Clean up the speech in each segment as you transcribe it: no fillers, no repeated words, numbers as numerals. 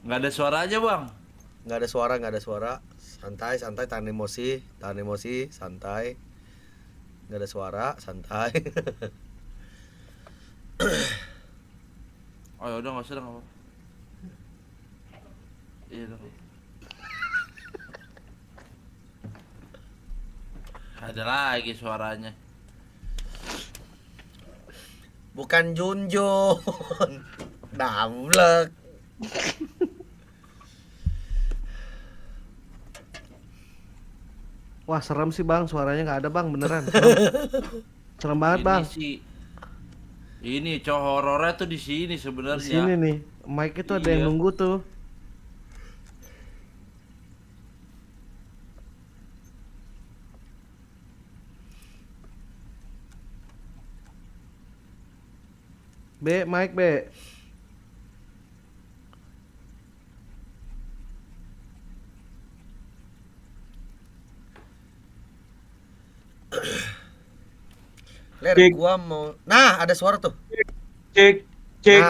Nggak ada suaranya bang. Nggak ada suara, nggak ada suara. Santai, santai, tahan emosi, santai. Nggak ada suara, santai. Oh ya udah nggak usah nggak apa. Iya dong. Ada lagi suaranya. Bukan Junjun. Damlek. Wah serem sih bang, suaranya nggak ada bang, beneran serem. Serem banget Ini bang. sih, ini cowok horornya tuh di sini Di sebenarnya. sini nih, mic itu ada yang Iya. nunggu tuh. B, mic B. Ler, Cek, gua mau. Nah, ada suara tuh. cek, cek. Ya,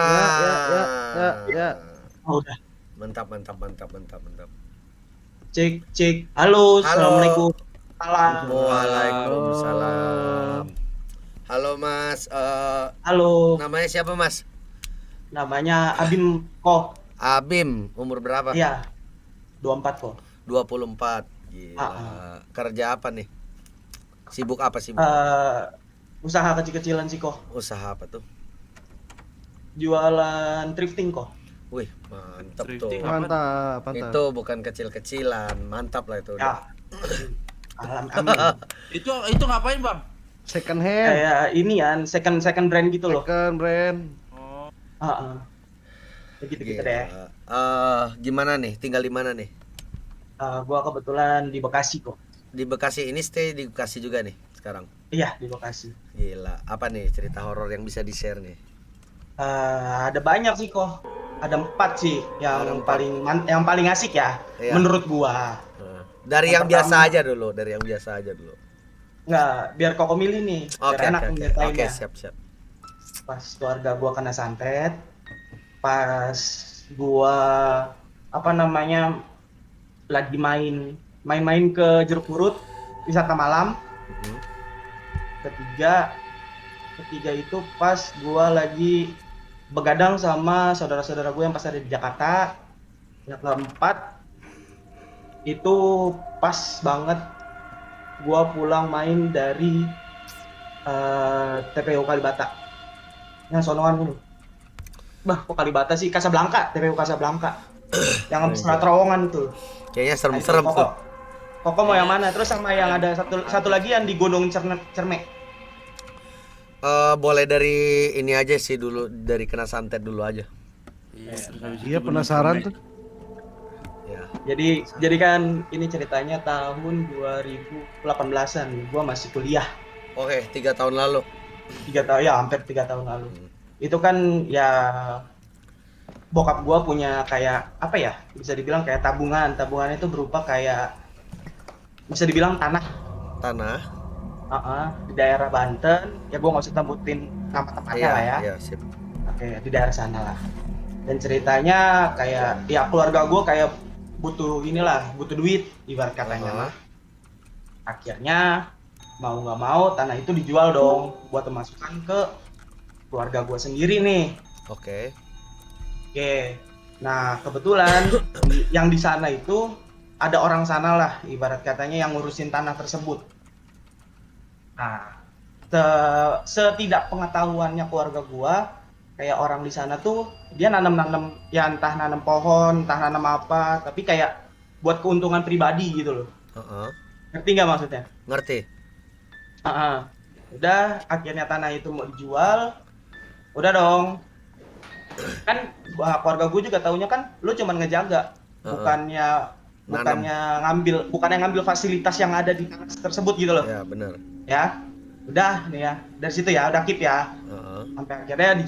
Nah. ya. Oh, udah. Mantap, mantap, mantap, mantap, mantap. Cek, cek. Halo, Halo. assalamualaikum. Salam. Waalaikumsalam. Halo Mas, Halo, namanya siapa Mas? namanya Abim kok. Abim, umur berapa? Iya, 24 kok. 24. Ah, Gila. Kerja apa nih? Sibuk apa sibuk? Usaha kecil-kecilan sih kok. Usaha apa tuh? Jualan thrifting kok. Wih, mantap tuh. Thrifting apa? Mantap, mantap. Itu bukan kecil-kecilan, mantap lah itu udah. Ya. Amin. Itu ngapain bang? Second hand, Kayak ini ya, second brand gitu loh. second brand. Oh, Ah, ya gitu-gitu deh. Gila. Gimana nih? Tinggal di mana nih? Gua kebetulan di Bekasi kok. Di Bekasi, ini stay di Bekasi juga nih sekarang. Iya, di Bekasi. Gila, apa nih cerita horor yang bisa di-share nih? Ada banyak sih kok. Ada 4 sih Ada yang 4. yang paling asik ya, Iya. menurut gua. Dari yang Yang biasa pertama- aja dulu, dari yang biasa aja dulu. Nggak, biar koko milih nih, biar Oke, enak oke, oke. Oke, nyeritainnya. siap, siap. Pas keluarga gua kena santet, pas gua apa namanya lagi main-main ke Jeruk Purut wisata malam. Mhm. Ketiga itu pas gua lagi begadang sama saudara-saudara gue yang pas ada di Jakarta. Yang keempat itu pas banget gua pulang main dari TPU Kalibata yang sonongan dulu. Bah, kok Kalibata sih? Casablanca, TPU Casablanca. Yang habis Anjir. terowongan tuh. Kayaknya Nah, itu serem-serem Koko. tuh. Koko mau yang mana? Terus sama yang ada satu lagi yang di Gunung Cermek. Boleh dari ini aja sih dulu, dari kena santet dulu aja. iya. Terus habis Iya itu penasaran Gunung tuh. Ya. Jadi kan ini ceritanya tahun 2018-an. Gua masih kuliah. Oke, 3 tahun lalu. 3 tahun ya, hampir 3 tahun lalu. Hmm. Itu kan ya bokap gua punya kayak apa ya? Bisa dibilang kayak tabungan. Tabungannya itu berupa kayak bisa dibilang tanah. Tanah. Di daerah Banten. Ya gua nggak usah sebutin nama tempatnya lah ya. Iya, sip. Oke, di daerah sana lah. Dan ceritanya kayak ya keluarga gue kayak butuh duit ibarat katanya Aha. mah. Akhirnya mau nggak mau tanah itu dijual dong buat pemasukan ke keluarga gue sendiri nih. Oke. Oke. Nah, kebetulan yang di sana itu ada orang sana lah ibarat katanya yang ngurusin tanah tersebut. Nah, setidak pengetahuannya keluarga gua kayak orang di sana tuh dia nanam-nanam ya entah nanam pohon, entah nanam apa, tapi kayak buat keuntungan pribadi gitu loh. Heeh. Ngerti nggak maksudnya? Ngerti? Ah, udah akhirnya tanah itu mau dijual, udah dong. Kan keluarga gue juga taunya kan lu cuman ngejaga, bukannya bukannya ngambil fasilitas yang ada di tanah tersebut gitu loh. Ya, benar. Ya. Udah nih ya, dari situ ya udah keep ya. Heeh. Sampai akhirnya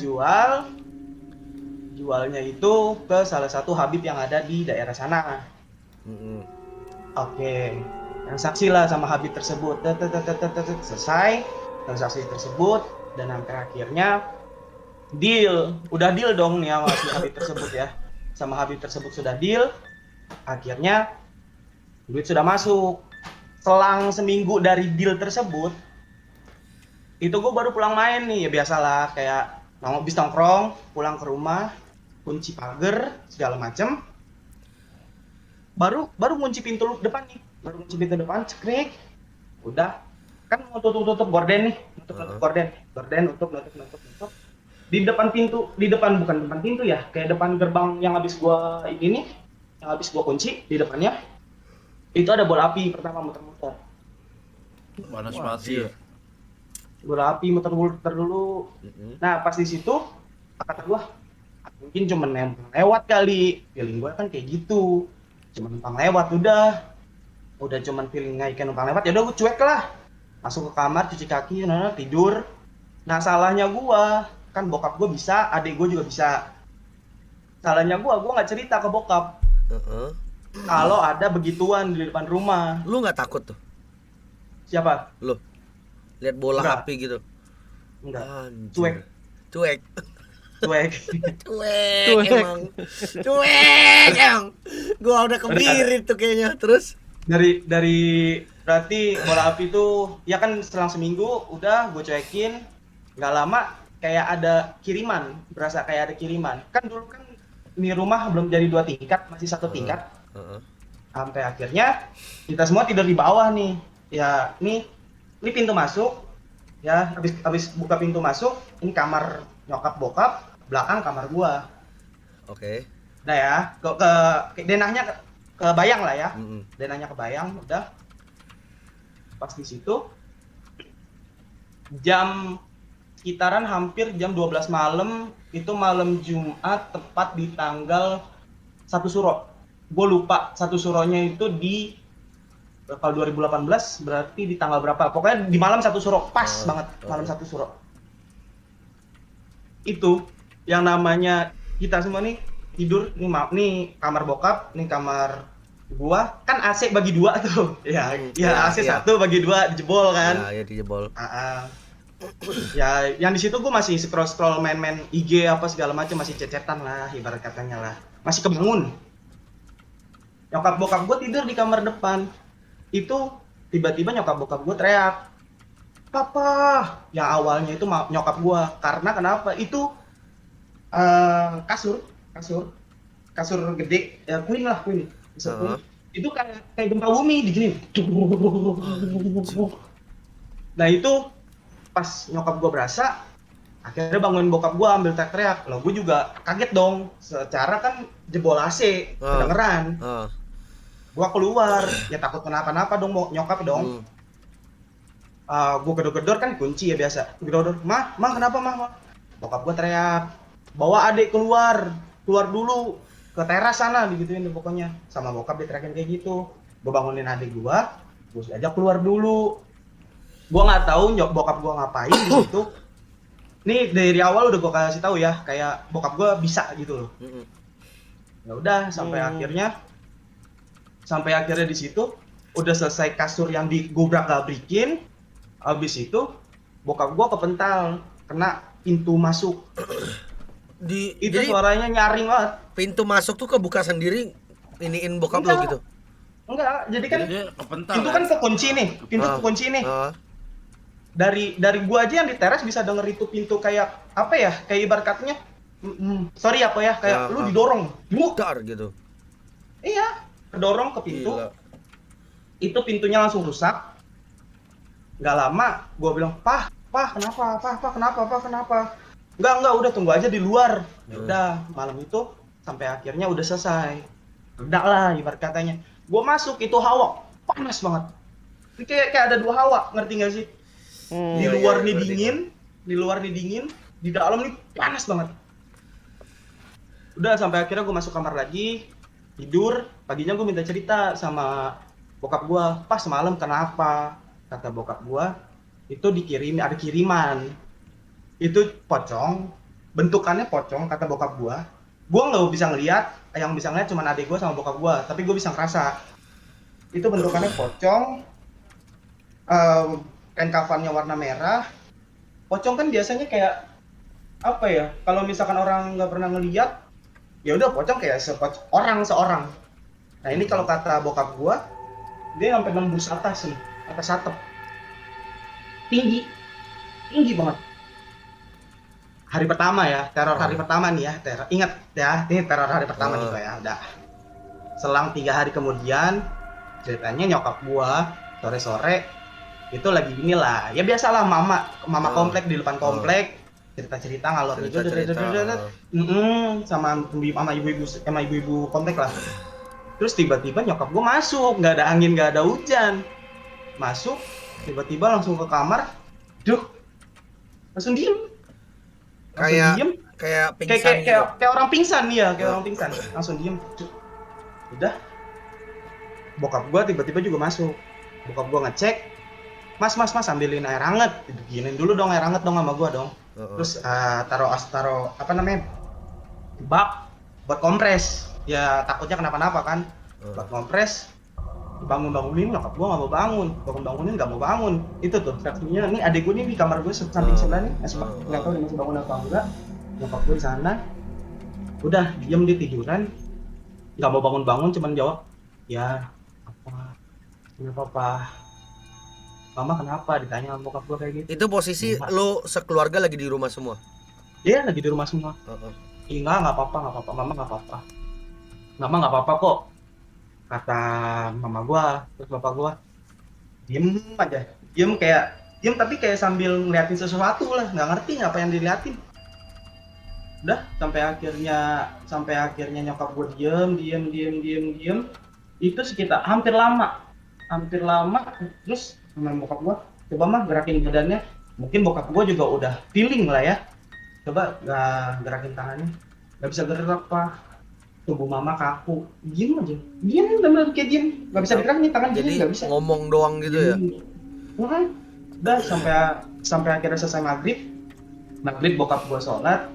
jualnya itu ke salah satu Habib yang ada di daerah sana. Mm-mm. Oke, transaksi lah sama Habib tersebut. Selesai transaksi tersebut dan sampai akhirnya udah deal dong nih sama si Habib tersebut ya. sama Habib tersebut sudah deal, akhirnya duit sudah masuk. Selang seminggu dari deal tersebut, itu gue baru pulang main nih, ya biasalah kayak habis nongkrong, pulang ke rumah, kunci pagar segala macem, baru kunci pintu depan nih, cekrek, udah kan mau tutup gorden nih, nutup gorden nutup. Di depan pintu, bukan depan pintu ya, kayak depan gerbang yang habis gua ini nih, yang habis gua kunci di depannya, itu ada bola api pertama muter-muter. Panas banget sih ya. Bola api muter-muter dulu. Nah pas di situ kata gua mungkin cuma numpang lewat kali, feeling gua kan kayak gitu, cuma numpang lewat udah cuman feeling kayak numpang lewat, ya udah gua cuek lah, masuk ke kamar cuci kaki, tidur. Nah salahnya gua kan bokap gua bisa, adik gua juga bisa. Salahnya gua nggak cerita ke bokap kalau ada begituan di depan rumah. Lu nggak takut tuh? Siapa? Lu lihat bola Enggak. api gitu? Enggak. Anjir. Cuek. Emang cuek emang. Gua udah kebirit tuh kayaknya. Terus Dari berarti bola api tuh ya kan selang seminggu udah gue cuekin, nggak lama kayak ada kiriman, berasa kayak ada kiriman. Kan dulu kan di rumah belum jadi 2 tingkat, masih 1 tingkat. Sampai akhirnya kita semua tidur di bawah nih. Ya ini pintu masuk. Ya habis buka pintu masuk, ini kamar nyokap bokap, belakang kamar gua. Oke. Udah ya, ke denahnya kebayang lah ya. Denahnya kebayang, udah. Pas di situ jam sekitaran hampir jam 12 malam, itu malam Jumat tepat di tanggal 1 Suro. Gue lupa 1 Suronya itu di kalau 2018 berarti di tanggal berapa? Pokoknya di malam 1 Suro, pas banget malam 1 Suro. Itu yang namanya kita semua nih tidur, nih kamar bokap, nih kamar gua, kan AC bagi 2 tuh. Ya AC 1 bagi 2 dijebol kan. Ya dijebol. Ya yang di situ gua masih scroll main IG apa segala macam, masih cecetan lah ibarat katanya lah. Masih kebangun. Nyokap bokap gua tidur di kamar depan. Itu tiba-tiba nyokap bokap gua teriak, "Papa!" Yang awalnya itu nyokap gua. Karena kenapa? Itu kasur gede, ya queen. Itu kayak gempa bumi digini. Nah itu pas nyokap gua berasa, akhirnya bangunin bokap gua ambil teriak-teriak. Loh gua juga kaget dong, secara kan jebol AC, kedengeran. Gua keluar, ya takut kenapa-napa dong nyokap dong. Gua gedor-gedor kan kunci ya biasa. Gedor-gedor, "Mah, kenapa mah?" Bokap gua teriak, "Bawa adik keluar dulu ke teras sana," digituin pokoknya. Sama bokap diteriakin kayak gitu. Gua bangunin adik gua ajak keluar dulu. Gua nggak tahu bokap gua ngapain di situ. Nih dari awal udah gua kasih tahu ya, kayak bokap gua bisa gitu loh. Ya udah sampai akhirnya di situ udah selesai kasur yang digobrak-gabrikin. Habis itu bokap gua kepental kena pintu masuk. Itu jadi, suaranya nyaring banget. Pintu masuk tuh kebuka sendiri, iniin bokap lo gitu? Enggak, jadi kan kepental, pintu kan kekunci nih, kekunci nih. Dari gua aja yang di teras bisa denger itu pintu kayak apa ya? Kayak ibarat katanya sorry apa ya, kayak lu didorong. Dar gitu. Iya, kedorong ke pintu. Gila. Itu pintunya langsung rusak. Nggak lama gua bilang, "Pah, kenapa? Enggak, udah tunggu aja di luar." Ya udah, malam itu sampai akhirnya udah selesai. Reda lah ibarat katanya. Gua masuk itu hawa panas banget. Ini kayak ada 2 hawa, ngerti nggak sih? Di luar nih dingin, di dalam nih panas banget. Udah sampai akhirnya gua masuk kamar lagi, tidur. Paginya gua minta cerita sama bokap gua, "Pas semalam kenapa?" Kata bokap gua, "Itu ada kiriman. Itu pocong, bentukannya pocong," kata bokap gua. Gua nggak bisa ngeliat, yang bisa ngeliat cuma adik gua sama bokap gua, tapi gua bisa ngerasa. Itu bentukannya pocong, kain kafannya warna merah. Pocong kan biasanya kayak apa ya? Kalau misalkan orang nggak pernah ngeliat, ya udah pocong kayak seorang. Nah ini kalau kata bokap gua, dia sampai nembus atas nih, atas atap, tinggi banget. Hari pertama ya, teror hari pertama nih ya, ingat ya, ini teror hari pertama nih ya, udah. Selang 3 hari kemudian, ceritanya nyokap gua sore-sore itu lagi inilah, ya biasalah mama komplek di depan komplek, cerita-cerita ngalor itu, sama ibu-ibu komplek lah. Terus tiba-tiba nyokap gua masuk, nggak ada angin, nggak ada hujan, masuk tiba-tiba langsung ke kamar, langsung diem. Kayak pingsan kayak orang pingsan ya, kayak orang pingsan, langsung diem. Udah, bokap gua tiba-tiba juga masuk. Bokap gua ngecek, mas ambilin air hangat, bikinin dulu dong air hangat dong sama gua dong. Terus taruh apa namanya, bak buat kompres, ya takutnya kenapa-napa kan. Buat kompres, bangunin, nyokap gua nggak mau bangunin nggak mau bangun. Itu tuh reaksinya. Nih adik gua nih di kamar gua samping sebelah nih, nggak tahu dia masih bangun apa enggak. Nyokap gua di sana, udah diem di tiduran, nggak mau bangun, cuman jawab, ya apa, kenapa mama kenapa, ditanya sama bokap gua kayak gitu. Itu posisi lo sekeluarga lagi di rumah semua? Iya, lagi di rumah semua. Nggak apa-apa, mama nggak apa-apa kok, kata mama gua. Terus bapak gua diem tapi kayak sambil ngeliatin sesuatu lah, nggak ngerti apa yang diliatin. Udah sampai akhirnya nyokap gue diem itu sekitar hampir lama. Terus sama bokap gue, coba mah gerakin badannya, mungkin bokap gue juga udah feeling lah ya, coba gerakin tangannya, nggak bisa gerak pak, tubuh mama kaku, diem bener kayak diem, nggak bisa digerakin tangan. Jadi nggak bisa ngomong doang gitu ya. Udah sampai akhirnya selesai maghrib bokap gue sholat,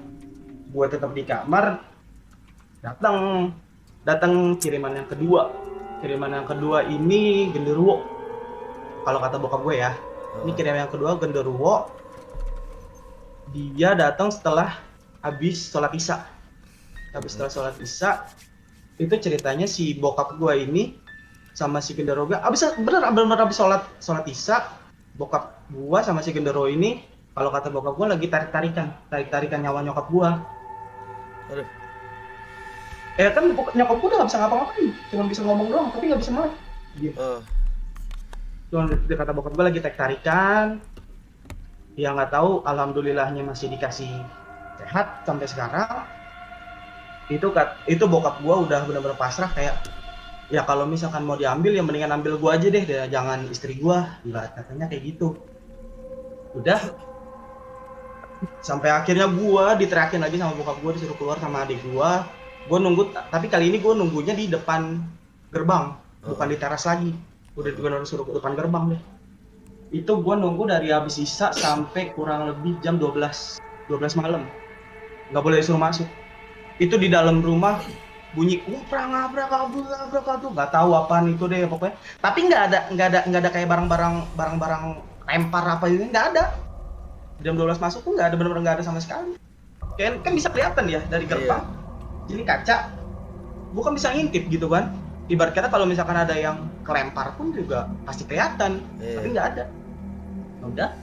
gue tetap di kamar. Datang kiriman yang kedua ini genderuwo, kalau kata bokap gue ya. Ini kiriman yang kedua genderuwo, dia datang setelah habis sholat isya. Setelah sholat isya itu ceritanya si bokap gue ini sama si genderuwo bener habis sholat isya, bokap gue sama si genderuwo ini, kalau kata bokap gue lagi tarik-tarikan nyawa nyokap gue. Aduh. Kan nyokap gue udah gak bisa ngapa-ngapain, cuma bisa ngomong doang tapi gak bisa melek gitu. Cuma dia kata bokap gue lagi tarik-tarikan, ya nggak tahu, alhamdulillahnya masih dikasih sehat sampai sekarang. Itu bokap gue udah benar-benar pasrah, kayak ya kalau misalkan mau diambil ya mendingan ambil gue aja deh, jangan istri gue, nggak, katanya kayak gitu. Udah sampai akhirnya gue diteriakin lagi sama bokap gue, disuruh keluar sama adik gue nunggu, tapi kali ini gue nunggunya di depan gerbang, bukan di teras lagi. Udah suruh ke depan gerbang deh. Itu gue nunggu dari habis isya sampai kurang lebih jam 12 malam, nggak boleh disuruh masuk. Itu di dalam rumah bunyi ngabrak kabur, nggak tahu apaan itu deh pokoknya. Tapi nggak ada kayak barang-barang lempar apa ini, nggak ada. Jam 12 masuk tuh nggak ada, benar-benar nggak ada sama sekali. Kan bisa kelihatan ya dari gerbang. Ini kaca, gue kan bisa ngintip gitu kan. Ibarat kata kalau misalkan ada yang kelempar pun juga pasti kelihatan, tapi nggak ada. Udah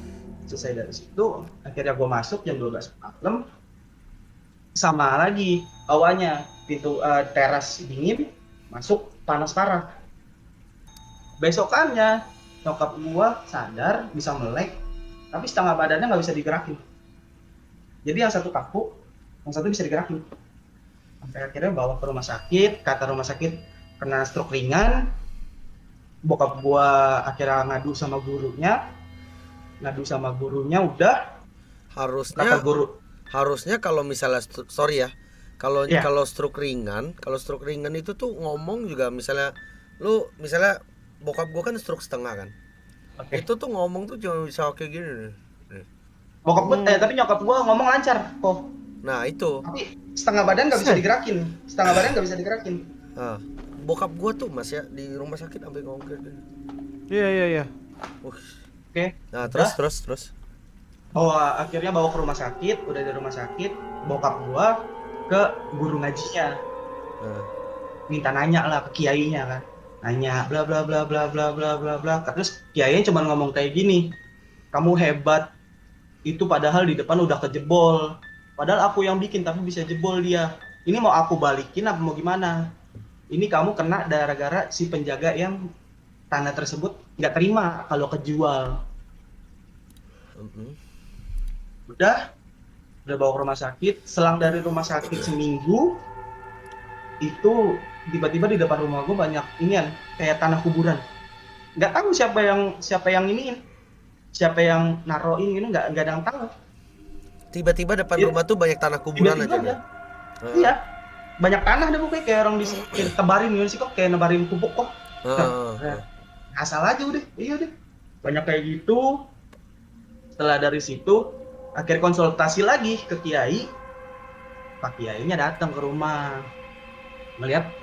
selesai dari situ, akhirnya gue masuk jam 12 malam. Sama lagi awalnya pintu teras dingin, masuk panas parah. Besokannya nyokap gue sadar bisa melek, tapi setengah badannya nggak bisa digerakin. Jadi yang satu kaku, yang satu bisa digerakin. Sampai akhirnya bawa ke rumah sakit, kata rumah sakit kena stroke ringan. Bokap gua akhirnya ngadu sama gurunya, udah. Harusnya kalau misalnya kalau stroke ringan itu tuh ngomong juga, misalnya bokap gua kan stroke setengah kan. Itu tuh ngomong tuh cuma bisa kayak gini nih. Tapi nyokap gua ngomong lancar kok. Nah itu. Tapi setengah badan nggak bisa digerakin. Bokap gua tuh mas ya di rumah sakit sampai ngomong kayak gini. Iya. Oke. Nah terus. Akhirnya bawa ke rumah sakit, udah di rumah sakit, bokap gua ke guru ngajinya, Nah, minta nanya lah ke kiainya kan, nanya bla bla bla bla bla bla bla bla. Terus kiainya cuma ngomong kayak gini, kamu hebat, itu padahal di depan udah kejebol, padahal aku yang bikin tapi bisa jebol dia. Ini mau aku balikin apa mau gimana? Ini kamu kena gara-gara si penjaga yang tanah tersebut nggak terima kalau kejual. mm-mm. Udah bawa ke rumah sakit. Selang dari rumah sakit seminggu, itu tiba-tiba di depan rumah gue banyak inian kayak tanah kuburan. Nggak tahu siapa yang iniin, siapa yang naroin ini, nggak ada yang tahu. Tiba-tiba depan Iya. rumah tuh banyak tanah kuburan Tiba-tiba aja. aja. Nah. Iya, banyak tanah deh pokoknya kayak orang tebarin gimana sih kok, kayak nebarin pupuk kok. Heeh. Asal aja udah, iya deh. Banyak kayak gitu. Setelah dari situ, akhirnya konsultasi lagi ke kiai. Pak kiainya datang ke rumah, ngelihat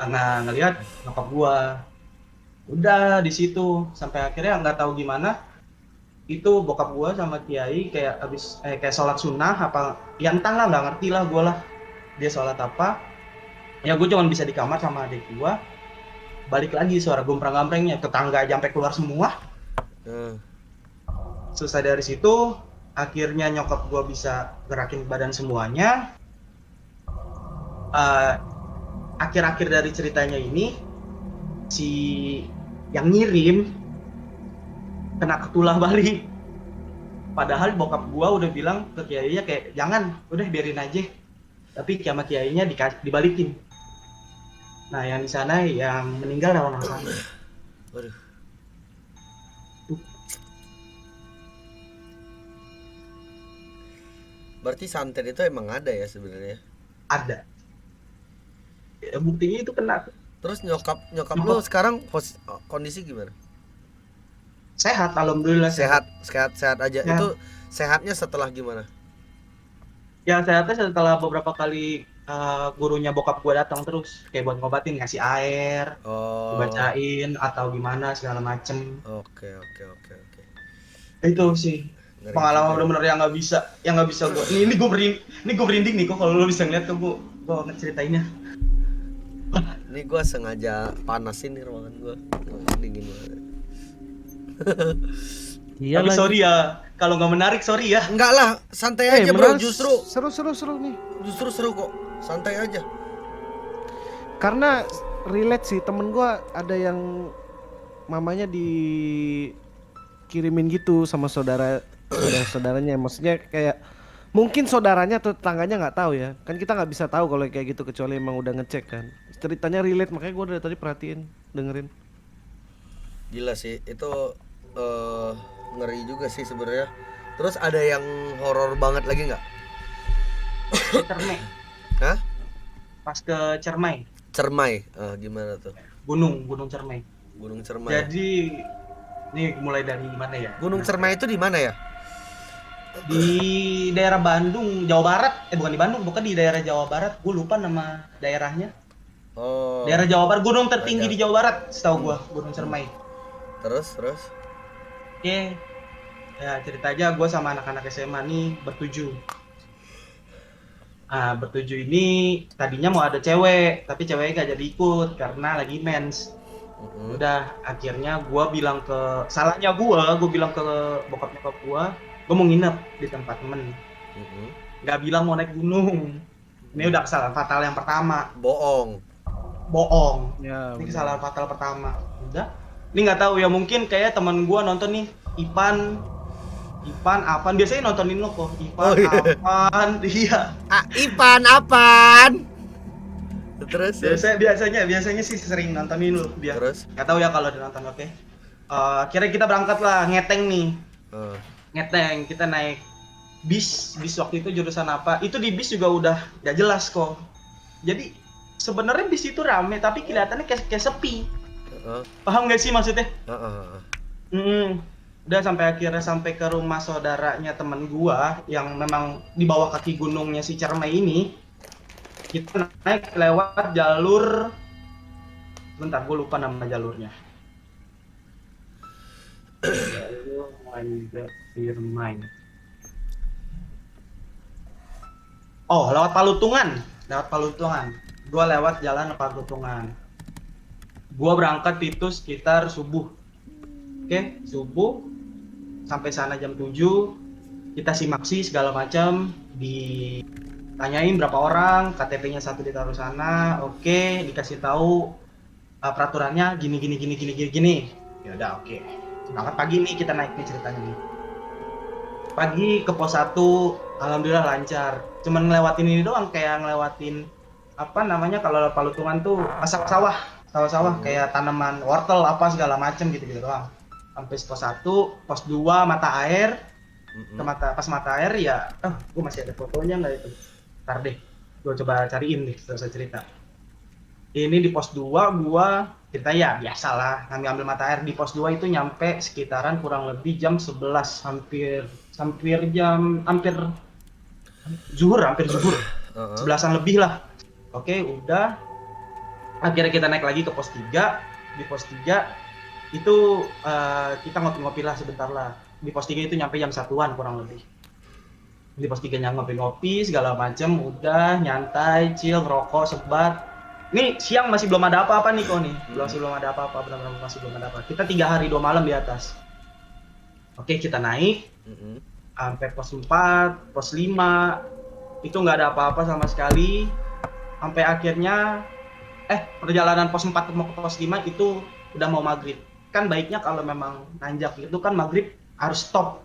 nyokap gua. Udah di situ sampai akhirnya nggak tahu gimana, itu bokap gua sama kiai kayak abis kayak sholat sunnah apa ya entahlah, nggak ngerti lah gua lah dia sholat apa. Ya gue cuma bisa di kamar sama adik gua. Balik lagi suara gomprang-gamprengnya, tetangga sampai keluar semua. Selesai dari situ, akhirnya nyokap gua bisa gerakin badan semuanya. Akhir-akhir dari ceritanya ini, si yang ngirim kena ketulah balik. Padahal bokap gua udah bilang ke kiainya kayak jangan, udah biarin aja. Tapi sama kiainya dibalikin. Nah, yang di sana yang meninggal orang sana. Waduh. Berarti santet itu emang ada ya sebenarnya? Ada. Ya, buktinya itu kena. Terus nyokap lu sekarang kondisi gimana? Sehat, alhamdulillah Sehat aja. Ya. Itu sehatnya setelah gimana? Ya sehatnya setelah beberapa kali gurunya bokap gua datang terus kayak buat ngobatin, ngasih air, dibacain atau gimana segala macem. Oke. Itu sih Ngeri pengalaman juga. bener-bener yang nggak bisa gua. Ini gue merinding nih kok kalau lu bisa ngeliat tuh gua ngeceritainnya. Ini gua sengaja panasin nih ruangan gua. Dingin banget. Iya Tapi lagi. sorry ya, kalau nggak menarik sorry ya. Enggak lah, santai aja bro. menarik, Justru seru nih. seru kok. Santai aja. Karena relate sih, temen gua ada yang mamanya dikirimin gitu sama saudaranya. Maksudnya kayak mungkin saudaranya atau tetangganya nggak tahu ya. Kan kita nggak bisa tahu kalau kayak gitu kecuali emang udah ngecek kan. Ceritanya relate, makanya gua dari tadi perhatiin, dengerin. Gila sih, itu ngeri juga sih sebenarnya. Terus ada yang horor banget lagi nggak? Cermai. Hah? Pas ke Cermai. Cermai, gimana tuh? Gunung Cermai. Gunung Cermai. Jadi ini mulai dari mana ya? Gunung Cermai itu di mana ya? Di daerah Bandung, Jawa Barat. Bukan di Bandung, bukan di daerah Jawa Barat. Gue lupa nama daerahnya. Oh. Daerah Jawa Barat, gunung tertinggi di Jawa Barat, setahu gua, Gunung Cermai. Terus? Oke. Ya, cerita aja gue sama anak-anak SMA nih bertujuh. Bertujuh ini tadinya mau ada cewek, tapi ceweknya gak jadi ikut karena lagi mens. Udah, akhirnya gue bilang ke bokap nyokap gue mau nginep di tempat temen. Gak bilang mau naik gunung. Ini udah kesalahan fatal yang pertama. Bohong. Ya, Ini kesalahan fatal pertama. Udah. Ini nggak tahu ya, mungkin kayak teman gua nonton nih, Ipan, Avan biasanya nontonin lo kok. Avan, iya. Ipan apaan? Terus? Biasanya sih sering nontonin lo dia. Terus? Nggak tahu ya kalau udah nonton, oke. Akhirnya kita berangkat lah, ngeteng nih. Ngeteng, kita naik bis waktu itu jurusan apa? Itu di bis juga udah nggak jelas kok. Jadi sebenarnya bis itu rame tapi kelihatannya kayak sepi. Paham nggak sih maksudnya? Udah sampai ke rumah saudaranya teman gua yang memang di bawah kaki gunungnya si Cermai ini. Kita naik lewat jalur, bentar gua lupa nama jalurnya. Jalur Cermai. Oh, lewat Palutungan. lewat Paluntungan. Gua lewat jalan Paluntungan. Gua berangkat itu sekitar subuh. Oke, subuh sampai sana jam 7. Kita simaksi segala macam, ditanyain berapa orang, KTP-nya satu ditaruh sana. Oke, dikasih tahu peraturannya gini. Ya udah, oke. Berangkat pagi nih, kita naik nih ceritanya nih. Pagi ke pos 1, alhamdulillah lancar. Cuman ngelewatin ini doang, kayak ngelewatin apa namanya kalau Paluntungan tuh sawah kayak tanaman wortel apa segala macem gitu doang. Sampai pos 1, pos 2 mata air. Pas mata air ya, gue masih ada fotonya nggak itu? Ntar deh, gue coba cariin nih selesai cerita. Ini di pos 2 gua cerita ya biasalah ngambil mata air. Di pos 2 itu nyampe sekitaran kurang lebih jam 11, hampir zuhur, 11-an lebih lah. Oke, udah. Akhirnya kita naik lagi ke pos 3. Di pos 3 itu kita ngopi-ngopi lah sebentar lah. Di pos 3 itu nyampe jam 1-an kurang lebih. Di pos 3 ngopi-ngopi segala macam, udah nyantai, chill, rokok, sebat. Ini siang masih belum ada apa-apa nih kok nih. Masih belum ada apa-apa, benar-benar masih belum ada apa. Kita 3 hari 2 malam di atas. Oke, kita naik. Sampai pos 4, pos 5. Itu nggak ada apa-apa sama sekali. Sampai akhirnya perjalanan pos 4 mau ke pos 5 itu udah mau maghrib. Kan baiknya kalau memang nanjak itu kan maghrib harus stop.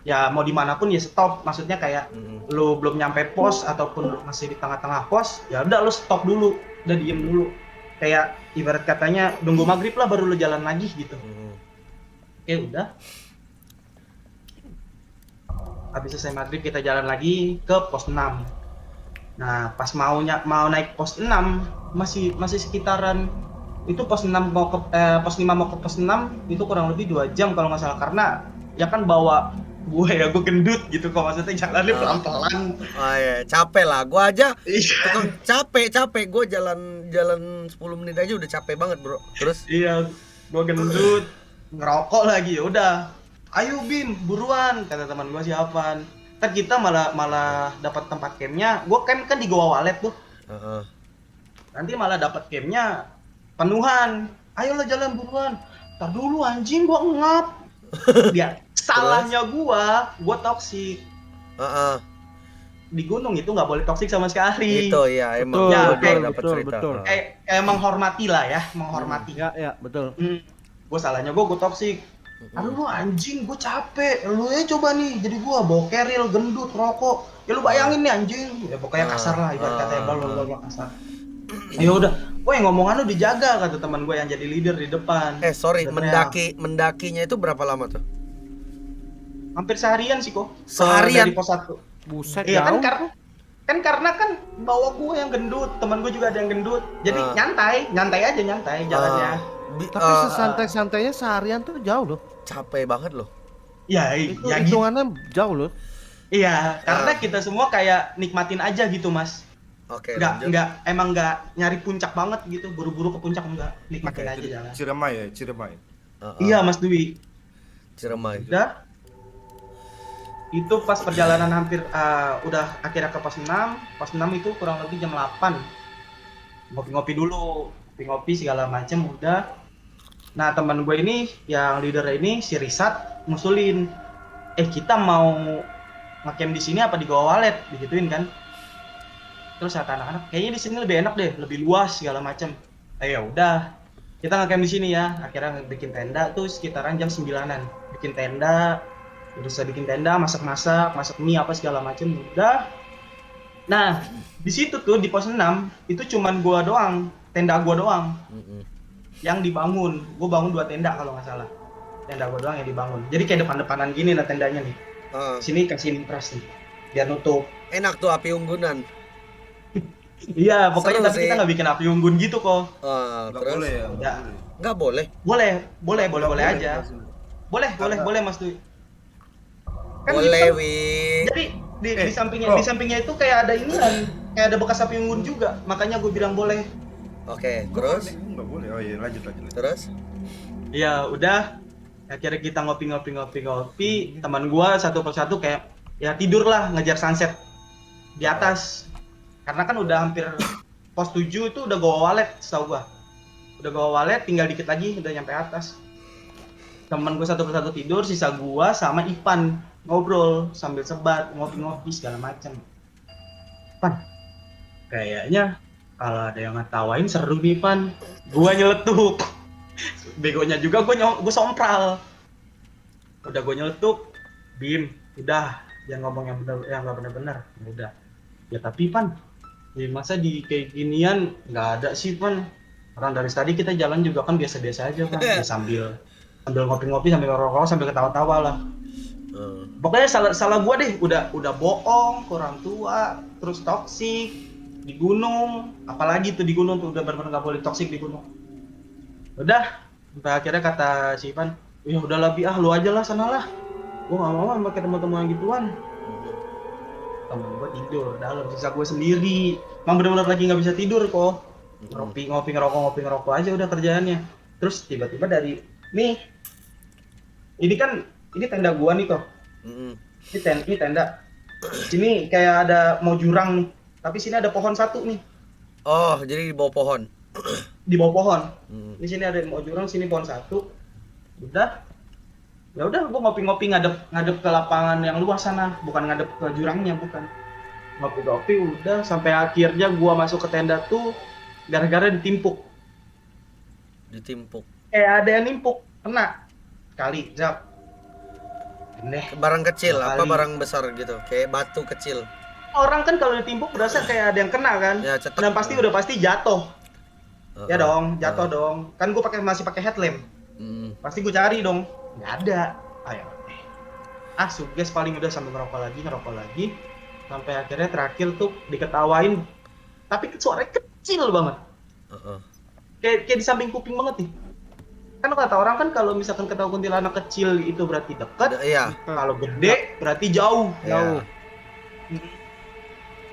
Ya mau dimanapun ya stop. Maksudnya kayak lu belum nyampe pos ataupun lu masih di tengah-tengah pos, ya udah lu stop dulu. Udah diem dulu, kayak ibarat katanya nunggu maghrib lah baru lu jalan lagi gitu. Oke, udah habis selesai maghrib kita jalan lagi ke pos 6. Nah pas mau naik pos 6 masih sekitaran itu pos 6 mau ke pos 5 mau ke pos 6 itu kurang lebih 2 jam kalau nggak salah, karena ya kan bawa gue gendut gitu kok, maksudnya jalannya pelan-pelan. Oh iya, capek lah. Gue aja capek. Gue jalan 10 menit aja udah capek banget, bro. Terus? Iya, gue gendut, ngerokok lagi. Ya udah, ayo Bim, buruan, kata teman gue siapaan. Ntar kita malah dapat tempat campnya. Gue camp kan di Goa Walet tuh. Nanti malah dapat campnya penuhan. Ayo lah jalan buruan. Ntar dulu anjing, gue ngap. Dia salahnya gua toksik. Di gunung itu nggak boleh toksik sama sekali. Itu ya emang. Betul. Emang menghormati lah ya, menghormati. Ya, betul. Gua salahnya gua toksik. Aduh lu anjing, gua capek. Lu coba nih, jadi gua bawa keril, gendut, rokok. Ya lu bayangin nih anjing. Ya pokoknya kasar lah, ibarat kata bla kasar. Ya udah, ngomongan lu dijaga kata teman gue yang jadi leader di depan. Sorry, mendakinya itu berapa lama tuh? Hampir seharian sih kok. Seharian? Dari pos 1. Buset, iya jauh. karena bawa gue yang gendut, teman gue juga ada yang gendut. Jadi nyantai aja jalannya. Tapi sesantai-santainya seharian tuh jauh loh. Capek banget loh. Ya, itu hitungannya jauh loh. Iya, karena kita semua kayak nikmatin aja gitu, Mas. Oke, emang nggak nyari puncak banget gitu, buru-buru ke puncak enggak, nikmatin aja jalan. Ciremai. Iya Mas Dwi. Ciremai. Udah. Itu pas perjalanan hampir udah akhirnya ke pos 6. Pos 6 itu kurang lebih jam 8. Ngopi-ngopi dulu, ngopi segala macem udah. Nah teman gue ini yang leader ini si Risat ngusulin, kita mau ngecamp di sini apa di Goa Walet, digituin kan. Terus kata anak-anak, kayaknya di sini lebih enak deh, lebih luas segala macam. Ya udah, kita ngecamp di sini ya. Akhirnya bikin tenda tuh sekitaran jam 9-an. Bikin tenda, masak mie apa segala macam. Udah. Nah, di situ tuh di pos 6 itu cuman gua doang, tenda gua doang. Yang dibangun. Gua bangun 2 tenda kalau nggak salah. Tenda gua doang yang dibangun. Jadi kayak depan-depanan gini lah tendanya nih. Sini kasih impres nih. Biar nutup. Enak tuh api unggunan. Iya, pokoknya tapi kita nggak bikin api unggun gitu kok. Terus? Boleh ya? Nggak boleh? Boleh aja. Boleh Mas Dwi. Kan boleh, gitu. Wi. Jadi di sampingnya itu kayak ada inian, kayak ada bekas api unggun juga. Makanya gue bilang boleh. Oke, terus? Nggak boleh. Oh iya, lanjut. Terus? Ya udah. Akhirnya kita ngopi. Teman gue satu persatu kayak ya tidur lah ngejar sunset di atas. Karena kan udah hampir pos 7 itu udah bawa walet setahu gua. Udah bawa walet, tinggal dikit lagi udah nyampe atas. Temen gue satu persatu tidur, sisa gua sama Ipan ngobrol sambil sebat, ngopi-ngopi segala macam. Pan, kayaknya kalau ada yang ngetawain seru nih Pan. Gua nyeletuk. Begonya juga gua sompral. Udah gua nyeletuk, Bim, udah jangan ngomong yang benar, yang nggak benar-benar. Udah. Ya tapi Pan, ya masa di kayak ginian nggak ada sih Pan. Orang dari tadi kita jalan juga kan biasa-biasa aja Pan. Ya, sambil ngopi-ngopi, sambil ngerokok, sambil ketawa-tawa lah. Pokoknya salah gua deh, udah bohong ke orang tua, terus toksik di gunung, apalagi tuh di gunung tuh udah benar-benar nggak boleh toksik di gunung. Udah, sampai akhirnya kata si Ipan, ya udah lebih lu aja lah sana lah, gua nggak mau sama ketemu-temu yang gituan. Temen gua tidur dalam, sisa gua sendiri, emang benar-benar lagi nggak bisa tidur kok, ngopi ngerokok aja udah kerjaannya. Terus tiba-tiba dari nih, ini tenda gua nih kok. Ini tenda. Sini kayak ada mau jurang nih. Tapi sini ada pohon satu nih. Oh, jadi di bawah pohon. Di bawah pohon. Di sini ada mau jurang, sini pohon satu. Udah. Ya udah gua ngopi-ngopi ngadep ke lapangan yang luas sana, bukan ngadep ke jurangnya, bukan. Ngopi-ngopi udah sampai akhirnya gua masuk ke tenda tuh gara-gara ditimpuk. Kayak ada yang nimpuk, kena. Sekali, zap. Barang kecil apa barang besar gitu, kayak batu kecil. Orang kan kalau ditimpuk berasa kayak ada yang kena kan, ya, cetek. Dan udah pasti jatuh. Ya dong, jatuh dong. Kan gue masih pakai headlamp. Pasti gue cari dong, nggak ada. Ayo, suges paling udah sambil ngerokok lagi, sampai akhirnya terakhir tuh diketawain, tapi suaranya kecil banget. Kayak di samping kuping banget nih. Kan kata orang kan kalau misalkan ketawa kuntilanak kecil itu berarti dekat, iya. Kalau gede berarti jauh.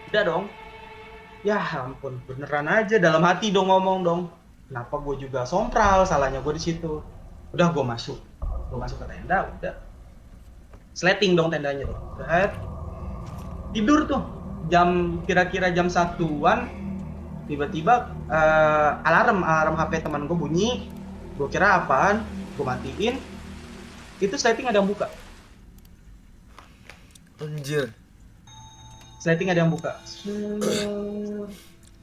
Udah dong. Ya ampun, beneran aja dalam hati dong ngomong dong. Kenapa gue juga sompral, salahnya gue di situ. Udah gue masuk ke tenda, udah. Sleting dong tendanya tuh. Tidur tuh. Kira-kira jam 1-an tiba-tiba alarm HP teman gue bunyi. Gue kira apaan, gue matiin, itu sleting ada yang buka. Anjir. Sleting ada yang buka.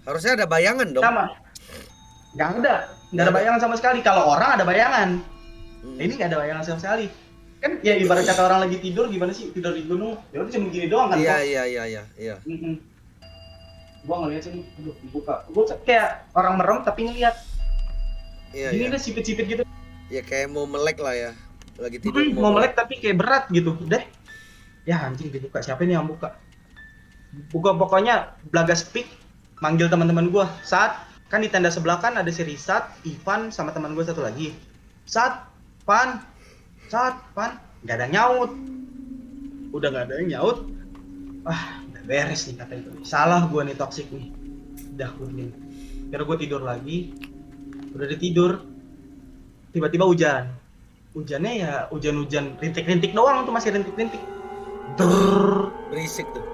Harusnya ada bayangan dong. Sama. Nggak ada bayangan sama sekali. Kalau orang ada bayangan. Ini nggak ada bayangan sama sekali. Kan ya ibarat kata orang lagi tidur, gimana sih tidur di gunung? Ya udah cuma gini doang kan. Iya. Gua ngeliat sini, aduh dibuka. Gua kayak orang merem tapi ngeliat. Ini udah sipit-sipit gitu. Ya kayak mau melek lah ya. Lagi tidur mau melek tapi kayak berat gitu. Udah. Ya anjing dibuka. Siapa ini yang buka? Pokoknya Blagas Peak manggil teman-teman gua. Saat kan di tenda sebelah kan ada si Risat, Ivan sama teman gua satu lagi. Saat Pan. Enggak ada nyaut. Udah enggak ada yang nyaut. Udah beres nih kata itu. Salah gua nih toksik nih. Udah gua nih. Kira gua tidur lagi. Udah tidur, tiba-tiba hujan. Hujannya ya hujan-hujan rintik-rintik doang tuh, masih rintik-rintik. Berisik tuh.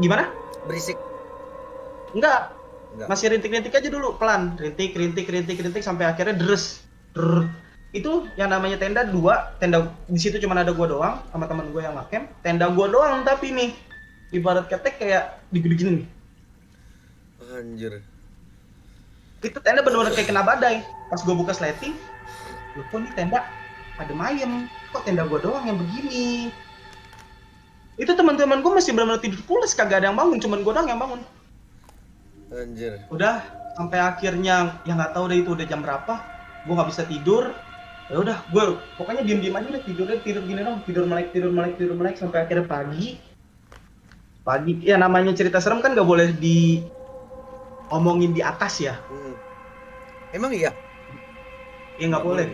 Gimana? Berisik. Enggak. Masih rintik-rintik aja dulu, pelan. Rintik sampai akhirnya deres. Itu yang namanya tenda di situ cuma ada gua doang sama teman gua yang ngecamp. Tenda gua doang tapi nih ibarat ketek kayak digede-gede nih. Anjir. Itu tenda benar-benar kayak kena badai. Pas gue buka sleting, kok nih tenda ada mayem, kok tenda gue doang yang begini. Itu teman-teman gue masih benar-benar tidur pulas, kagak ada yang bangun, cuman gue doang yang bangun. Anjir. Udah sampai akhirnya yang nggak tahu deh itu udah jam berapa, gue nggak bisa tidur. Ya udah, gue pokoknya diem aja deh, tidur gini dong, tidur melek sampai akhirnya pagi. Ya namanya cerita serem kan nggak boleh omongin di atas ya. Emang iya? Iya nggak boleh.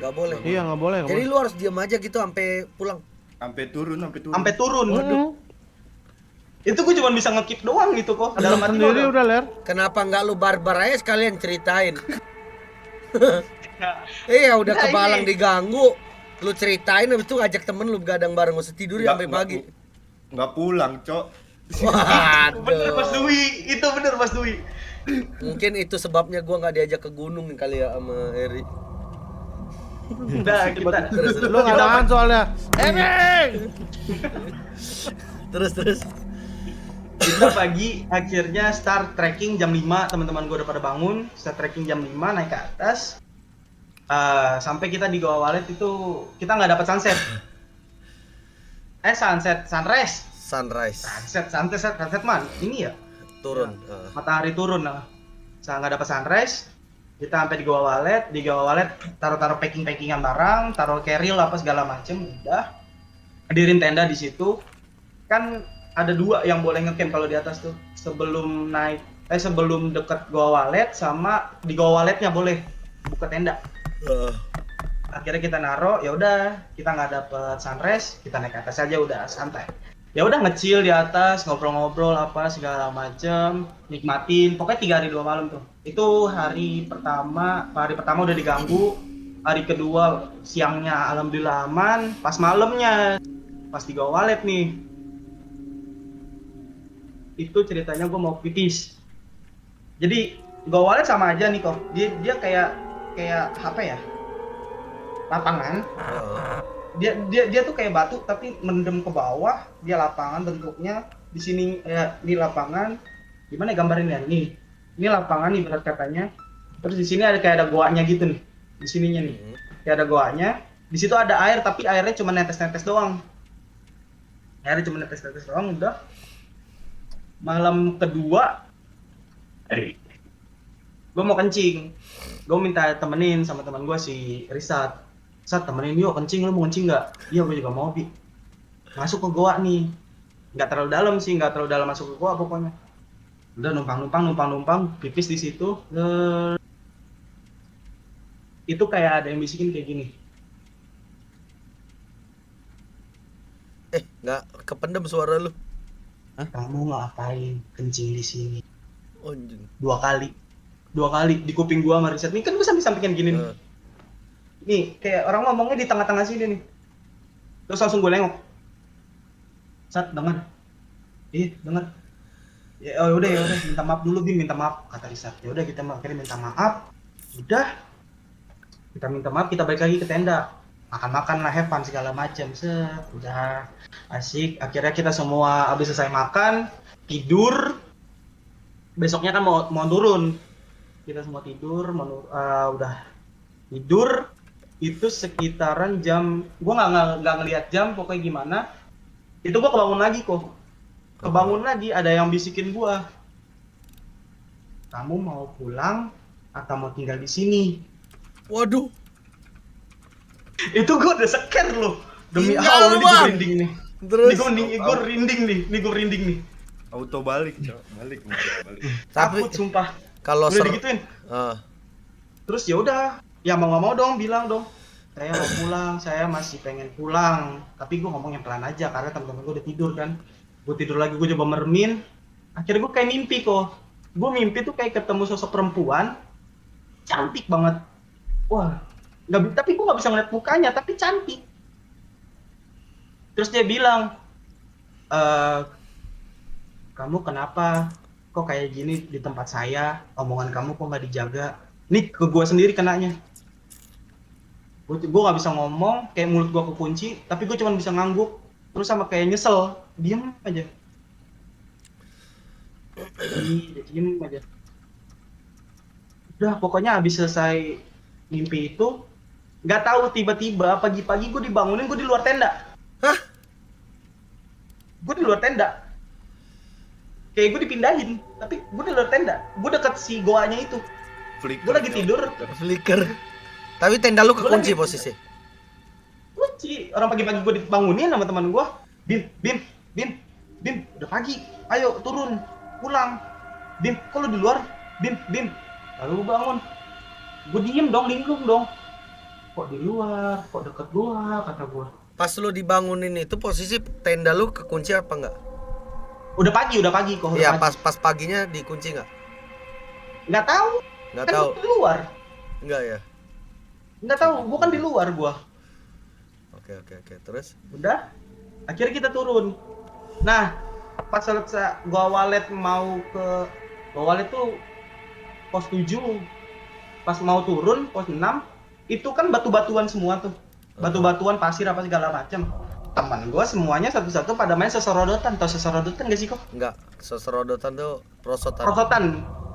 Iya nggak boleh. Jadi lu harus diam aja gitu sampai pulang. Sampai turun. Waduh. Itu gue cuma bisa nge-keep doang gitu kok. Dalam hati sendiri udah ler. Kenapa nggak lu barbar aja sekalian ceritain? Udah kebalang diganggu. Lu ceritain habis itu ngajak temen lu begadang bareng, usah tidur sampai pagi. Nggak pulang, Cok. Bener Mas Waduh. Dwi, itu bener Mas Dwi. Mungkin itu sebabnya gua nggak diajak ke gunung nih kali ya sama Eri. Udah kita Lu nggak nahan soalnya. Terus. kita pagi akhirnya start trekking jam 5, teman-teman gue udah pada bangun, start trekking jam 5 naik ke atas. Sampai kita di Goa Walet itu kita nggak dapat sunset. Sunset man ini ya Turun. matahari turun. Nah saya nggak dapat sunrise, kita sampai di Goa Walet taruh packingan barang, taruh carrier apa segala macem, udah hadirin tenda di situ. Kan ada 2 yang boleh ngecamp kalau di atas tuh, sebelum deket Goa Walet sama di Goa Waletnya boleh buka tenda. Akhirnya kita naro, ya udah kita nggak dapet sunrise, kita naik ke atas aja udah santai. Ya udah ngecil di atas, ngobrol-ngobrol apa segala macem, nikmatin. Pokoknya 3 hari 2 malam tuh. Itu hari pertama udah diganggu. Hari kedua siangnya alhamdulillah aman. Pas malamnya, pas di Goa Walet nih, itu ceritanya gue mau pipis. Jadi Goa Walet sama aja nih kok. Dia kayak apa ya? Lapangan. Dia tuh kayak batu tapi mendem ke bawah. Dia lapangan bentuknya. Di sini di lapangan. Gimana ya gambarinnya? Nih. Ini lapangan nih berat katanya. Terus di sini ada goanya gitu nih. Di sininya nih. Kayak ada goanya. Di situ ada air tapi airnya cuma netes-netes doang. Udah. Malam kedua gue mau kencing. Gue minta temenin sama teman gue si Risat. Sat, temenin yuk kencing, lu mau kencing nggak? Iya, gue juga mau, Bi. Masuk ke goa nih. Nggak terlalu dalam sih, nggak terlalu dalam masuk ke goa pokoknya. Udah numpang, pipis di situ. Itu kayak ada yang bisikin kayak gini. Nggak kependem suara lu. Kamu ngapain kencing di sini? Oh, anjing. 2 kali di kuping gua sama Risat. Nih kan gua samping-sampingan gini nih. Nih, kayak orang ngomongnya di tengah-tengah sini nih. Terus langsung gue nengok. Sat, dengar. Dengar. Ya udah, minta maaf dulu, Bim, minta maaf kata Risat. Ya udah kita akhirnya minta maaf. Udah. Kita minta maaf, kita balik lagi ke tenda. Makan-makan lah, have fun segala macam. Udah asik. Akhirnya kita semua habis selesai makan, tidur. Besoknya kan mau turun. Kita semua tidur, udah tidur. Itu sekitaran jam, gue nggak ngelihat jam pokoknya gimana, itu gue kebangun lagi ada yang bisikin gue, kamu mau pulang atau mau tinggal di sini? Waduh. Itu gue udah scare loh, demi Tinggal, Allah nih gue Bang. rinding nih. Terus Gue rinding nih. Auto balik. tapi Takut sumpah. kalau Udah digituin. Terus ya udah, ya mau nggak mau dong bilang dong, saya mau pulang, saya masih pengen pulang. Tapi gue ngomong yang pelan aja karena teman-teman gue udah tidur kan. Gue tidur lagi, gue coba mermin. Akhirnya gue kayak mimpi kok. Gue mimpi tuh kayak ketemu sosok perempuan, cantik banget. Wah, tapi gue nggak bisa ngeliat mukanya, tapi cantik. Terus dia bilang, kamu kenapa? Kok kayak gini di tempat saya? Omongan kamu kok nggak dijaga? Nih ke gue sendiri kenanya. Gue nggak bisa ngomong, kayak mulut gue kekunci, tapi gue cuma bisa ngangguk, terus sama kayak nyesel, diem aja. Diem aja. Udah pokoknya habis selesai mimpi itu, nggak tahu tiba-tiba pagi-pagi gue dibangunin, gue di luar tenda. Hah? Gue di luar tenda. Kayak gue dipindahin, tapi gue di luar tenda. Gue deket si goanya itu. Gue lagi tidur. Flicker. Tapi tenda lu kekunci posisi. Kunci. Orang pagi-pagi gue dibangunin sama teman gue. Bim, udah pagi. Ayo turun, pulang. Bim, kok lu di luar? Bim. Lalu gue bangun. Gue diem dong, linglung dong. Kok di luar? Kok deket gua? Kata gue. Pas lu dibangunin itu posisi tenda lu kekunci apa enggak? Udah pagi kok. Iya, pas paginya dikunci enggak? Nggak tahu. Nggak Kan tahu. gua di luar. Enggak ya. Nggak tahu. Gua kan di luar gua. Oke. Terus? Udah. Akhirnya kita turun. Nah, pas selesai gua walet mau ke gua walet tuh pos 7, pas mau turun pos 6 itu kan batu-batuan semua tuh, batu-batuan pasir apa segala macam. Teman gua semuanya satu-satu pada main sesorodotan. Tau sesorodotan gak sih kok? Enggak, seserodotan tuh rosotan. Rosotan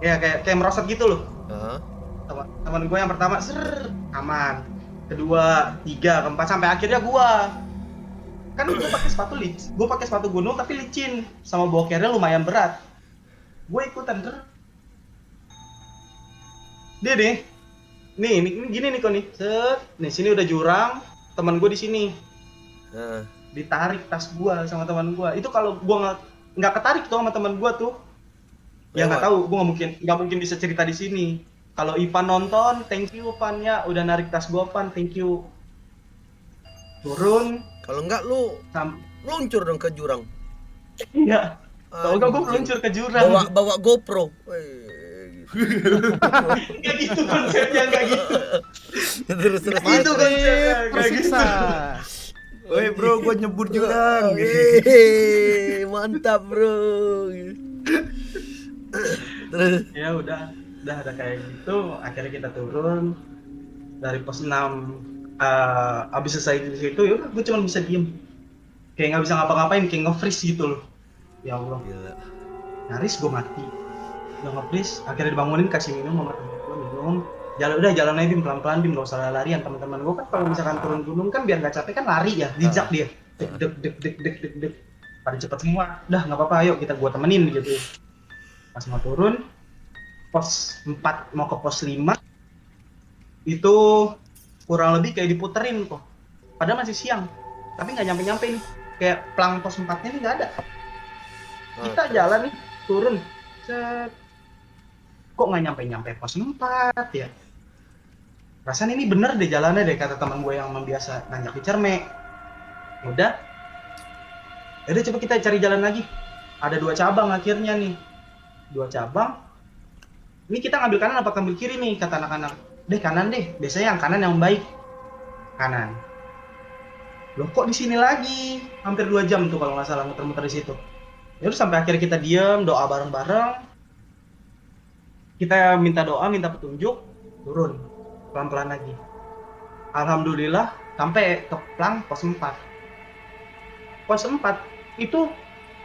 ya, kayak merosot gitu loh. Heeh. Teman gue yang pertama aman, kedua, tiga, keempat, sampai akhirnya gua kan gue pakai sepatu gunung tapi licin, sama bokernya lumayan berat. Gue ikutan dia nih ini gini nih kok nih, set nih sini udah jurang, teman gue di sini Heeh. ditarik tas gue sama teman gue. Itu kalau gue nggak ketarik tuh sama teman gue tuh ya nggak tahu, gue nggak mungkin bisa cerita di sini. Kalau Ivan nonton, thank you Ivan-nya udah narik tas gua, Ivan, thank you. Turun. Kalau enggak lu meluncur dong ke jurang. Iya. Kalau enggak gua meluncur ke jurang. Bawa GoPro. Enggak gitu konsepnya, enggak gitu. Terus Itu konsepnya, enggak gitu. Woi bro, gua nyebur jurang. Mantap bro. Terus Ya udah ada kayak gitu. Akhirnya kita turun dari pos 6. Abis selesai di situ ya gue cuma bisa diem, kayak nggak bisa ngapa-ngapain, kayak nge-freeze gitu loh. Ya Allah, gila. nyaris gue mati. Udah nge-freeze, akhirnya dibangunin, kasih minum sama temen gue, minum. Jalan aja Bim, pelan-pelan Bim, gak usah larian. Teman-teman gue kan kalau misalkan turun gunung kan biar nggak capek kan lari ya, dijak dia, dek, pada cepet semua. Udah nggak apa-apa, ayo gue temenin gitu. Pas mau turun pos 4 mau ke pos 5 itu kurang lebih kayak diputerin kok, padahal masih siang tapi nggak nyampe nih, kayak plang pos 4 nya ini nggak ada. Kita jalan nih turun, set, kok nggak nyampe pos 4 ya, rasanya ini bener deh jalannya deh, kata teman gue yang biasa nanjak di Cerme. Udah coba kita cari jalan lagi, ada 2 cabang akhirnya nih, 2 cabang. Ini kita ngambil kanan apa ngambil kiri nih, kata anak-anak. Deh kanan deh, biasanya yang kanan yang baik. Kanan. Loh kok di sini lagi? Hampir 2 jam tuh kalau nggak salah muter-muter di situ. Ya udah sampai akhirnya kita diem, doa bareng-bareng. Kita minta doa, minta petunjuk, turun pelan-pelan lagi. Alhamdulillah sampai ke plang pos 4. Pos 4 itu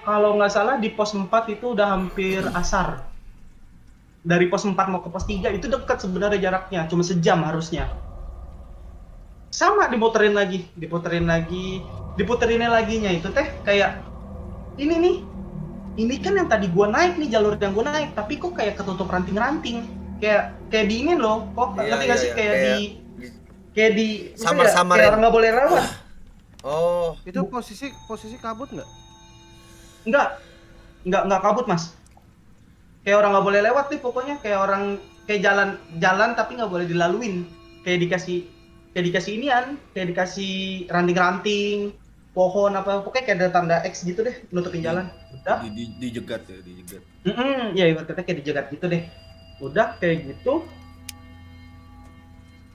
kalau nggak salah di pos 4 itu udah hampir asar. Dari pos 4 mau ke pos 3 itu dekat sebenarnya jaraknya, cuma sejam harusnya. Sama diputerin laginya itu teh kayak ini kan yang tadi gua naik nih, jalur yang gua naik, tapi kok kayak ketutup ranting-ranting, kayak diingin loh, kok ngerti nggak sih, kayak di samar-samarin, kayak orang nggak boleh lewat. Oh, itu posisi kabut nggak? Nggak kabut mas. Kayak orang nggak boleh lewat nih pokoknya, kayak orang kayak jalan tapi nggak boleh dilaluin, kayak dikasih inian, kayak dikasih ranting-ranting, pohon apa, pokoknya kayak ada tanda X gitu deh nutupin jalan. Udah Dijegat. ya ibaratnya kayak dijegat gitu deh. Udah kayak gitu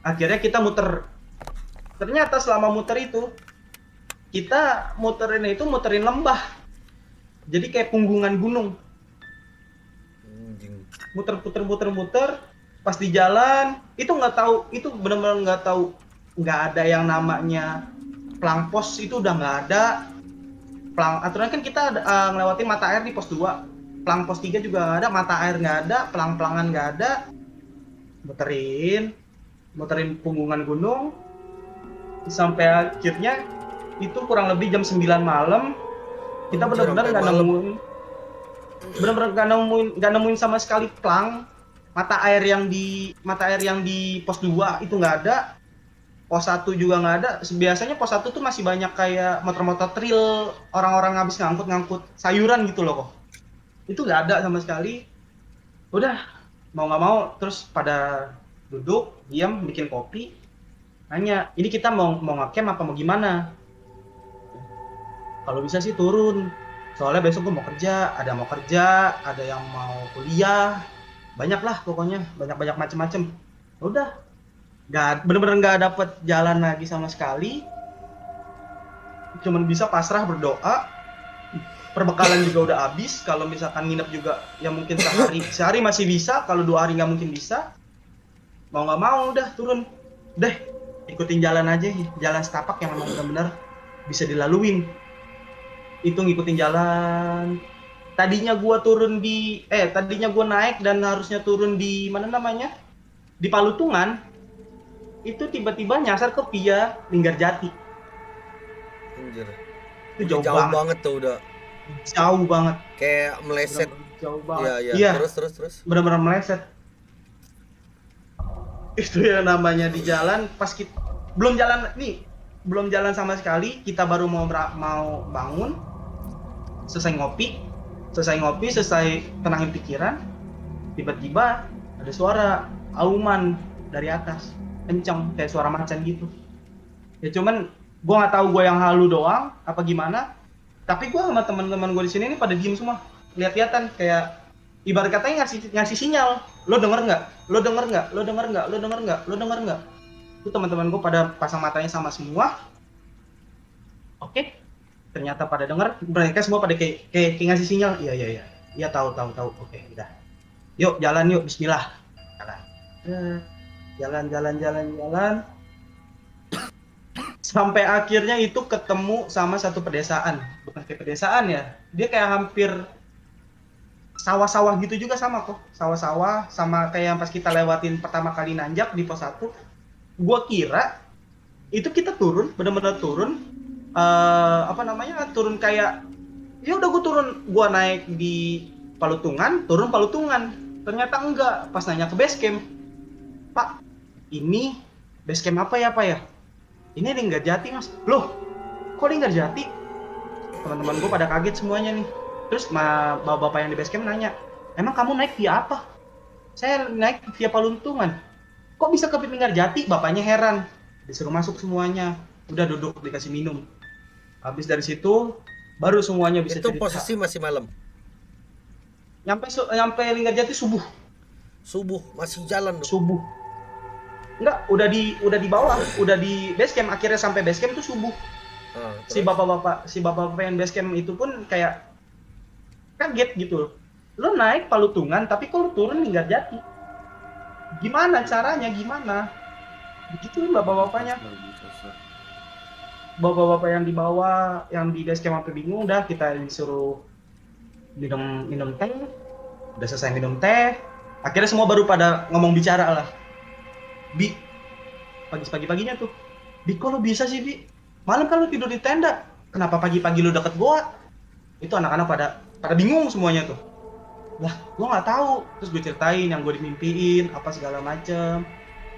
akhirnya kita muter. Ternyata selama muter itu kita muterin lembah, jadi kayak punggungan gunung. Muter, pas di jalan itu nggak tahu, itu benar-benar nggak tahu, nggak ada yang namanya plang pos, itu udah nggak ada. Plang aturan kan kita ngelewati mata air di pos 2, plang pos 3 juga nggak ada, mata air nggak ada, pelang-pelangan nggak ada. Muterin punggungan gunung sampai akhirnya itu kurang lebih jam 9 malam. Kita benar-benar nggak nemuin sama sekali plang. Mata air yang di pos 2 itu nggak ada. Pos 1 juga nggak ada. Biasanya pos 1 tuh masih banyak kayak motor-motor trail, orang-orang habis ngangkut sayuran gitu loh kok. Itu nggak ada sama sekali. Udah mau nggak mau terus pada duduk diam bikin kopi, nanya ini kita mau nge-camp apa mau gimana. Kalau bisa sih turun, soalnya besok gue mau kerja, ada yang mau kuliah, banyak lah pokoknya, banyak macem-macem. Udah bener-bener nggak dapet jalan lagi sama sekali, cuman bisa pasrah berdoa. perbekalan juga udah habis. Kalau misalkan nginep juga ya mungkin sehari masih bisa, kalau 2 hari nggak mungkin bisa. Mau nggak mau udah turun deh, ikutin jalan aja, jalan setapak yang memang benar-benar bisa dilaluin. Itu ngikutin jalan. Tadinya gua naik dan harusnya turun di mana namanya, di Palutungan. Itu tiba-tiba nyasar ke Via Linggarjati. Anjir. Itu jauh banget tuh udah. Jauh banget. Kayak meleset. Jauh banget. Iya. Terus. Benar-benar meleset. Itu yang namanya di jalan pas kita belum jalan sama sekali, kita baru mau bangun, selesai ngopi, selesai tenangin pikiran, tiba-tiba ada suara auman dari atas, kenceng kayak suara macan gitu. Ya cuman gua nggak tahu gua yang halu doang apa gimana, tapi gua sama teman-teman gua di sini ini pada diem semua, lihat-lihatan kayak ibarat katanya ngasih sinyal, lo denger nggak? Itu teman-teman gue pada pasang matanya sama semua. Oke, ternyata pada denger, mereka semua pada kayak ngasih sinyal, iya tahu. Oke, udah, yuk jalan yuk, Bismillah, jalan. Sampai akhirnya itu ketemu sama satu pedesaan, bukan kayak pedesaan ya, dia kayak hampir sawah-sawah gitu juga, sama kok, sawah-sawah, sama kayak yang pas kita lewatin pertama kali nanjak di pos 1. Gua kira itu kita turun, benar-benar turun, turun kayak ya udah gua naik di Palutungan, turun Palutungan. Ternyata enggak, pas nanya ke base camp, Pak, ini base camp apa ya Pak ya? Ini Linggarjati Mas. Loh, kok Linggarjati? Teman-teman gua pada kaget semuanya nih. Terus bapak-bapak yang di base camp nanya, emang kamu naik via apa? Saya naik via Palutungan. Kok bisa ke Linggarjati? Bapaknya heran. Disuruh masuk semuanya. Udah duduk, dikasih minum. Habis dari situ, baru semuanya bisa itu cerita. posisi masih malam? Nyampe Linggarjati subuh. Subuh, masih jalan dong? Subuh. Enggak, udah di bawah, udah di base camp. Akhirnya sampai base camp itu subuh. Si bapak-bapak yang base camp itu pun kayak kaget gitu. Lo naik Palutungan tapi kok lo turun Linggarjati? Gimana caranya, gimana? Begitu bapak-bapaknya. Bapak-bapak yang di bawah, yang di base camp sampai bingung. Udah kita disuruh minum teh. Udah selesai minum teh, akhirnya semua baru pada ngomong bicara lah. Bi, pagi-paginya tuh, Bi kok lo bisa sih Bi? Malam kan lo tidur di tenda, kenapa pagi-pagi lo deket gua? Itu anak-anak pada bingung semuanya tuh. Lah, gua nggak tahu. Terus gue ceritain yang gue dimimpiin, apa segala macem.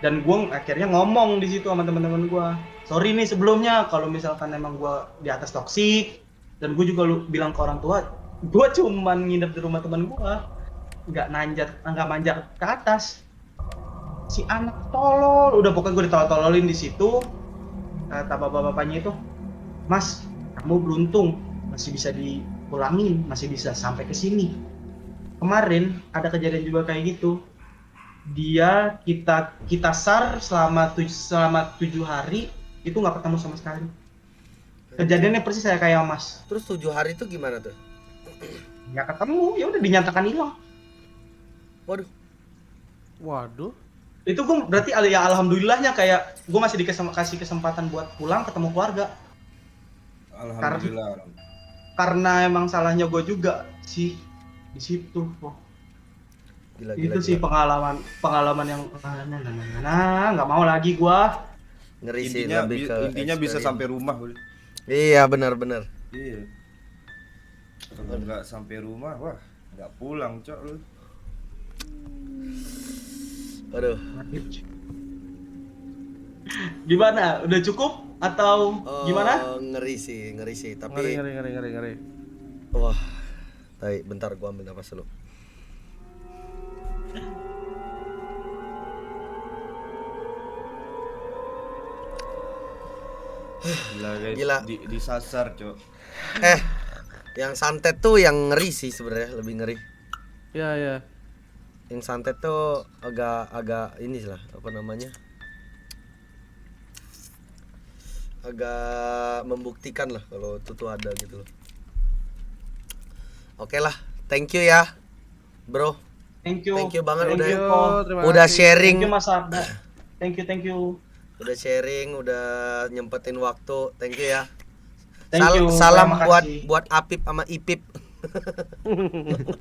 Dan gue akhirnya ngomong di situ sama teman-teman gue. Sorry nih sebelumnya kalau misalkan emang gue di atas toksik. Dan gue juga bilang ke orang tua, gue cuman nginep di rumah teman gue, nggak manjat ke atas. Si anak tolol, udah pokoknya gue ditolol-tololin di situ. Kata bapak-bapaknya itu, Mas, kamu beruntung masih bisa dipulangin, masih bisa sampai ke sini. Kemarin ada kejadian juga kayak gitu. Dia kita sar selama 7 hari itu nggak ketemu sama sekali. Kejadiannya persis saya kayak Mas. Terus 7 hari itu gimana tuh? Nggak ketemu, ya udah dinyatakan hilang. Waduh. Itu gue berarti ya alhamdulillahnya kayak gue masih dikasih kesempatan buat pulang ketemu keluarga. Alhamdulillah. Karena emang salahnya gue juga sih di situ. Itu sih pengalaman yang nggak mau lagi gue. Ngeri sih, intinya bisa sampai rumah. Iya benar. Iya. Kalau nggak sampai rumah, wah nggak pulang cok lu. Aduh. Gimana? Udah cukup atau gimana? Ngeri sih. Tapi Ngeri. wah. Tapi bentar gua ambil nafas dulu. Gila. Disasar cok. Yang santet tuh yang ngeri sih sebenarnya, lebih ngeri. Ya. Yang santet tuh agak ini lah, apa namanya? Agak membuktikan lah kalau itu tuh ada gitu loh. Oke lah, thank you ya, bro. Thank you. Thank you banget Thank udah you, Ko. udah kasih. sharing, Thank you Mas Arda. Thank you. udah sharing, udah nyempetin waktu. Thank you ya. Thank you. Salam Terima buat kasih. buat Apip sama Ipip.